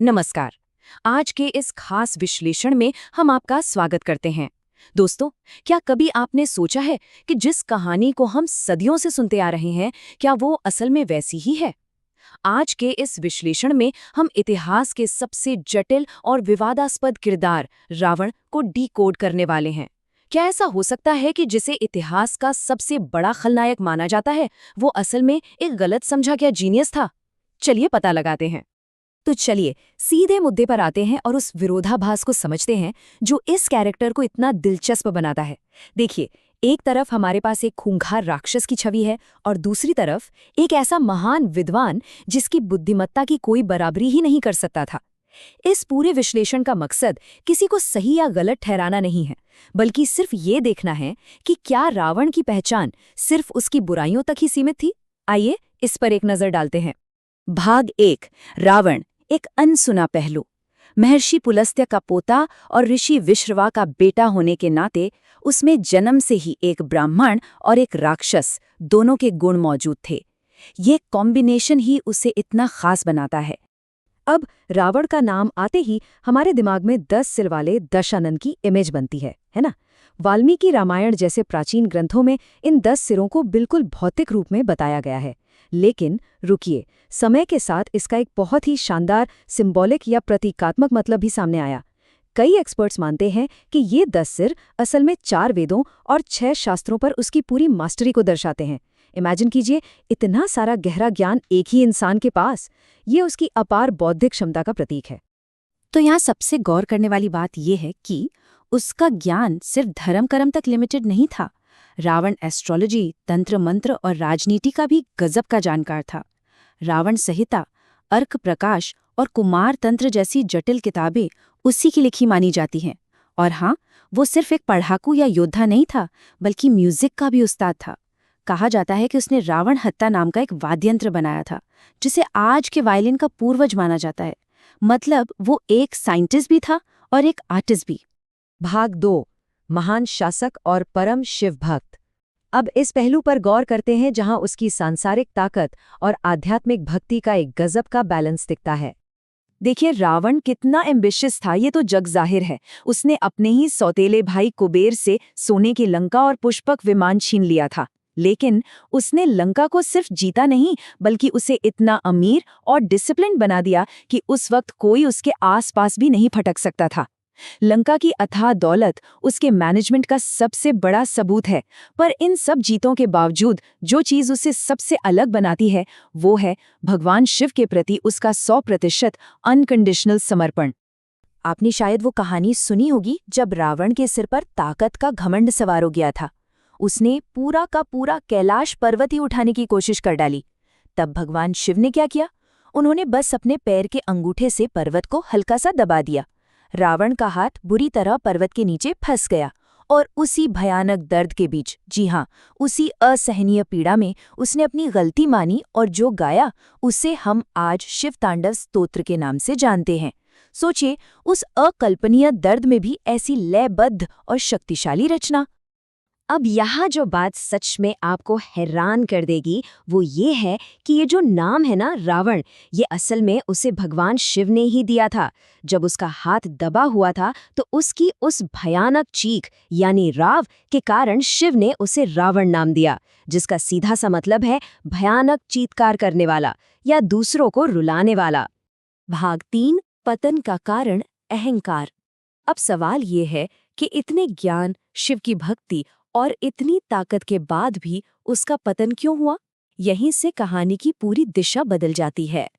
नमस्कार। आज के इस खास विश्लेषण में हम आपका स्वागत करते हैं। दोस्तों, क्या कभी आपने सोचा है कि जिस कहानी को हम सदियों से सुनते आ रहे हैं, क्या वो असल में वैसी ही है? आज के इस विश्लेषण में हम इतिहास के सबसे जटिल और विवादास्पद किरदार रावण को डीकोड करने वाले हैं। क्या ऐसा हो सकता है कि जिसे इतिहास का सबसे बड़ा खलनायक माना जाता है, वो असल में एक गलत समझा गया जीनियस था? चलिए पता लगाते हैं। तो चलिए सीधे मुद्दे पर आते हैं और उस विरोधाभास को समझते हैं जो इस कैरेक्टर को इतना दिलचस्प बनाता है। देखिए, एक तरफ हमारे पास एक खूंखार राक्षस की छवि है और दूसरी तरफ एक ऐसा महान विद्वान जिसकी बुद्धिमत्ता की कोई बराबरी ही नहीं कर सकता था। इस पूरे विश्लेषण का मकसद किसी को सही या गलत ठहराना नहीं है, बल्कि सिर्फ ये देखना है कि क्या रावण की पहचान सिर्फ उसकी बुराइयों तक ही सीमित थी। आइए इस पर एक नजर डालते हैं। भाग 1, रावण, एक अनसुना पहलू। महर्षि पुलस्त्य का पोता और ऋषि विश्रवा का बेटा होने के नाते उसमें जन्म से ही एक ब्राह्मण और एक राक्षस दोनों के गुण मौजूद थे। ये कॉम्बिनेशन ही उसे इतना खास बनाता है। अब रावण का नाम आते ही हमारे दिमाग में 10 सिर वाले दशानन की इमेज बनती है ना? वाल्मीकि रामायण जैसे प्राचीन ग्रंथों में इन 10 सिरों को बिल्कुल भौतिक रूप में बताया गया है। लेकिन रुकिए, समय के साथ इसका एक बहुत ही शानदार सिंबॉलिक या प्रतीकात्मक मतलब भी सामने आया। कई एक्सपर्ट्स मानते हैं कि ये 10 सिर असल में 4 वेदों और 6 शास्त्रों पर उसकी पूरी मास्टरी को दर्शाते हैं। इमेजिन कीजिए, इतना सारा गहरा ज्ञान एक ही इंसान के पास। ये उसकी अपार बौद्धिक क्षमता का प्रतीक है। तो यहाँ सबसे गौर करने वाली बात यह है कि उसका ज्ञान सिर्फ धर्म कर्म तक लिमिटेड नहीं था। रावण एस्ट्रोलॉजी, तंत्र मंत्र और राजनीति का भी गजब का जानकार था। रावण संहिता, अर्क प्रकाश और कुमार तंत्र जैसी जटिल किताबें उसी की लिखी मानी जाती हैं। और हाँ, वो सिर्फ एक पढ़ाकू या योद्धा नहीं था, बल्कि म्यूजिक का भी उस्ताद था। कहा जाता है कि उसने रावण हत्ता नाम का एक वाद्यंत्र बनाया था, जिसे आज के वायलिन का पूर्वज माना जाता है। मतलब वो एक साइंटिस्ट भी था और एक आर्टिस्ट भी। भाग 2, महान शासक और परम शिव भक्त। अब इस पहलू पर गौर करते हैं जहां उसकी सांसारिक ताकत और आध्यात्मिक भक्ति का एक गजब का बैलेंस दिखता है। देखिए, रावण कितना एम्बिशियस था ये तो जग जाहिर है। उसने अपने ही सौतेले भाई कुबेर से सोने की लंका और पुष्पक विमान छीन लिया था। लेकिन उसने लंका को सिर्फ जीता नहीं, बल्कि उसे इतना अमीर और डिसिप्लिन बना दिया कि उस वक्त कोई उसके आसपास भी नहीं फटक सकता था। लंका की अथाह दौलत उसके मैनेजमेंट का सबसे बड़ा सबूत है। पर इन सब जीतों के बावजूद जो चीज उसे सबसे अलग बनाती है, वो है भगवान शिव के प्रति उसका 100% अनकंडीशनल समर्पण। आपने शायद वो कहानी सुनी होगी जब रावण के सिर पर ताकत का घमंड सवार हो गया था। उसने पूरा का पूरा कैलाश पर्वत ही उठाने की कोशिश कर डाली। तब भगवान शिव ने क्या किया? उन्होंने बस अपने पैर के अंगूठे से पर्वत को हल्का सा दबा दिया। रावण का हाथ बुरी तरह पर्वत के नीचे फंस गया और उसी भयानक दर्द के बीच, जी हाँ, उसी असहनीय पीड़ा में उसने अपनी गलती मानी और जो गाया उसे हम आज शिव तांडव स्तोत्र के नाम से जानते हैं। सोचिए, उस अकल्पनीय दर्द में भी ऐसी लयबद्ध और शक्तिशाली रचना। अब यहाँ जो बात सच में आपको हैरान कर देगी वो ये है कि ये जो नाम है ना रावण, ये असल में उसे भगवान शिव ने ही दिया था। जब उसका हाथ दबा हुआ था तो उसकी उस भयानक चीख यानी राव के कारण शिव ने उसे रावण नाम दिया, जिसका सीधा सा मतलब है भयानक चीत्कार करने वाला या दूसरों को रुलाने वाला। भाग 3, पतन का कारण अहंकार। अब सवाल ये है कि इतने ज्ञान, शिव की भक्ति और इतनी ताकत के बाद भी उसका पतन क्यों हुआ? यहीं से कहानी की पूरी दिशा बदल जाती है।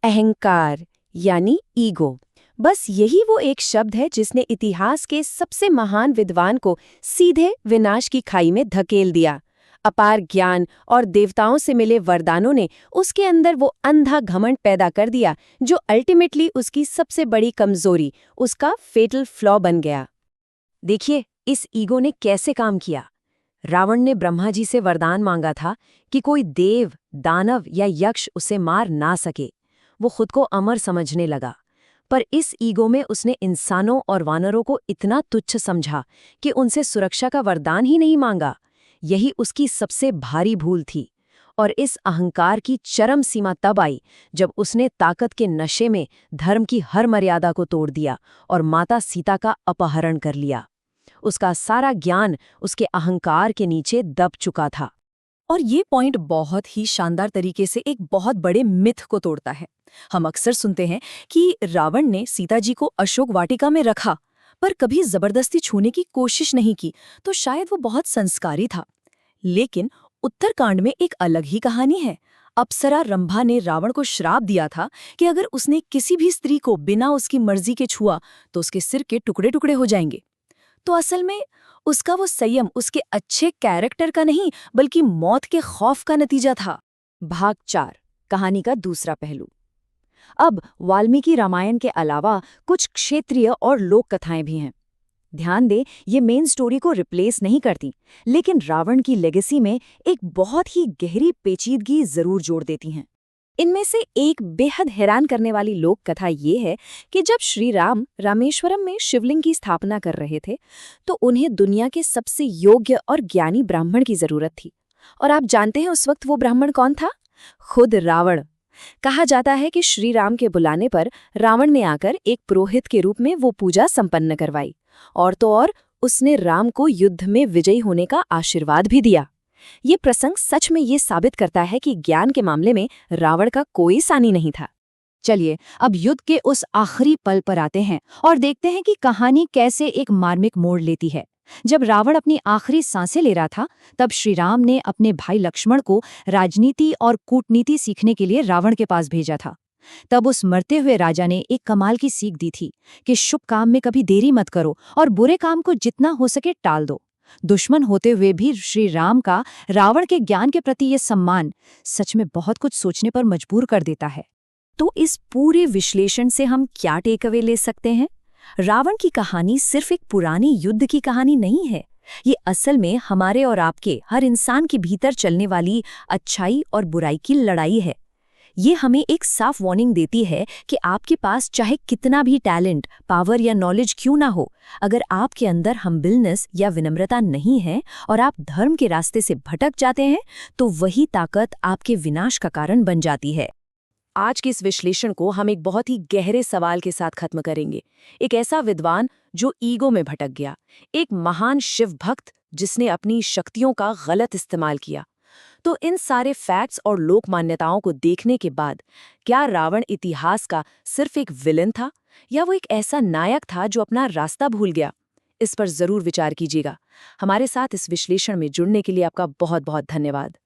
अहंकार यानी ईगो, बस यही वो एक शब्द है जिसने इतिहास के सबसे महान विद्वान को सीधे विनाश की खाई में धकेल दिया। अपार ज्ञान और देवताओं से मिले वरदानों ने उसके अंदर वो अंधा घमंड पैदा कर दिया जो अल्टीमेटली उसकी सबसे बड़ी कमजोरी, उसका फेटल फ्लॉ बन गया। देखिए, इस ईगो ने कैसे काम किया। रावण ने ब्रह्मा जी से वरदान मांगा था कि कोई देव, दानव या यक्ष उसे मार ना सके। वो खुद को अमर समझने लगा। पर इस ईगो में उसने इंसानों और वानरों को इतना तुच्छ समझा कि उनसे सुरक्षा का वरदान ही नहीं मांगा। यही उसकी सबसे भारी भूल थी। और इस अहंकार की चरम सीमा तब आई जब उसने ताकत के नशे में धर्म की हर मर्यादा को तोड़ दिया और माता सीता का अपहरण कर लिया। उसका सारा ज्ञान उसके अहंकार के नीचे दब चुका था। और ये पॉइंट बहुत ही शानदार तरीके से एक बहुत बड़े मिथ को तोड़ता है। हम अक्सर सुनते हैं कि रावण ने सीता जी को अशोक वाटिका में रखा, पर कभी जबरदस्ती छूने की कोशिश नहीं की, तो शायद वो बहुत संस्कारी था। लेकिन उत्तरकांड में एक अलग ही कहानी है। अप्सरा रंभा ने रावण को श्राप दिया था कि अगर उसने किसी भी स्त्री को बिना उसकी मर्जी के छुआ तो उसके सिर के टुकड़े टुकड़े हो जाएंगे। तो असल में उसका वो संयम उसके अच्छे कैरेक्टर का नहीं बल्कि मौत के खौफ का नतीजा था। भाग 4, कहानी का दूसरा पहलू। अब वाल्मीकि रामायण के अलावा कुछ क्षेत्रीय और लोक कथाएं भी हैं। ध्यान दें, ये मेन स्टोरी को रिप्लेस नहीं करती, लेकिन रावण की लेगेसी में एक बहुत ही गहरी पेचीदगी जरूर जोड़ देती हैं। इनमें से एक बेहद हैरान करने वाली लोक कथा ये है कि जब श्री राम रामेश्वरम में शिवलिंग की स्थापना कर रहे थे, तो उन्हें दुनिया के सबसे योग्य और ज्ञानी ब्राह्मण की जरूरत थी। और आप जानते हैं उस वक्त वो ब्राह्मण कौन था? खुद रावण। कहा जाता है कि श्री राम के बुलाने पर रावण ने आकर एक पुरोहित के रूप में वो पूजा संपन्न करवाई, और तो और उसने राम को युद्ध में विजयी होने का आशीर्वाद भी दिया। ये प्रसंग सच में ये साबित करता है कि ज्ञान के मामले में रावण का कोई सानी नहीं था। चलिए अब युद्ध के उस आखिरी पल पर आते हैं और देखते हैं कि कहानी कैसे एक मार्मिक मोड़ लेती है। जब रावण अपनी आखिरी सांसें ले रहा था, तब श्री राम ने अपने भाई लक्ष्मण को राजनीति और कूटनीति सीखने के लिए रावण के पास भेजा था। तब उस मरते हुए राजा ने एक कमाल की सीख दी थी कि शुभ काम में कभी देरी मत करो और बुरे काम को जितना हो सके टाल दो। दुश्मन होते हुए भी श्री राम का रावण के ज्ञान के प्रति ये सम्मान सच में बहुत कुछ सोचने पर मजबूर कर देता है। तो इस पूरे विश्लेषण से हम क्या टेक अवे ले सकते हैं? रावण की कहानी सिर्फ एक पुरानी युद्ध की कहानी नहीं है। ये असल में हमारे और आपके हर इंसान के भीतर चलने वाली अच्छाई और बुराई की लड़ाई है। ये हमें एक साफ वार्निंग देती है कि आपके पास चाहे कितना भी टैलेंट, पावर या नॉलेज क्यों ना हो, अगर आपके अंदर हम्बिलनेस या विनम्रता नहीं है और आप धर्म के रास्ते से भटक जाते हैं, तो वही ताकत आपके विनाश का कारण बन जाती है। आज के इस विश्लेषण को हम एक बहुत ही गहरे सवाल के साथ खत्म करेंगे। एक ऐसा विद्वान जो ईगो में भटक गया, एक महान शिव भक्त जिसने अपनी शक्तियों का गलत इस्तेमाल किया। तो इन सारे फैक्ट्स और लोक मान्यताओं को देखने के बाद क्या रावण इतिहास का सिर्फ एक विलेन था या वो एक ऐसा नायक था जो अपना रास्ता भूल गया? इस पर जरूर विचार कीजिएगा। हमारे साथ इस विश्लेषण में जुड़ने के लिए आपका बहुत बहुत धन्यवाद।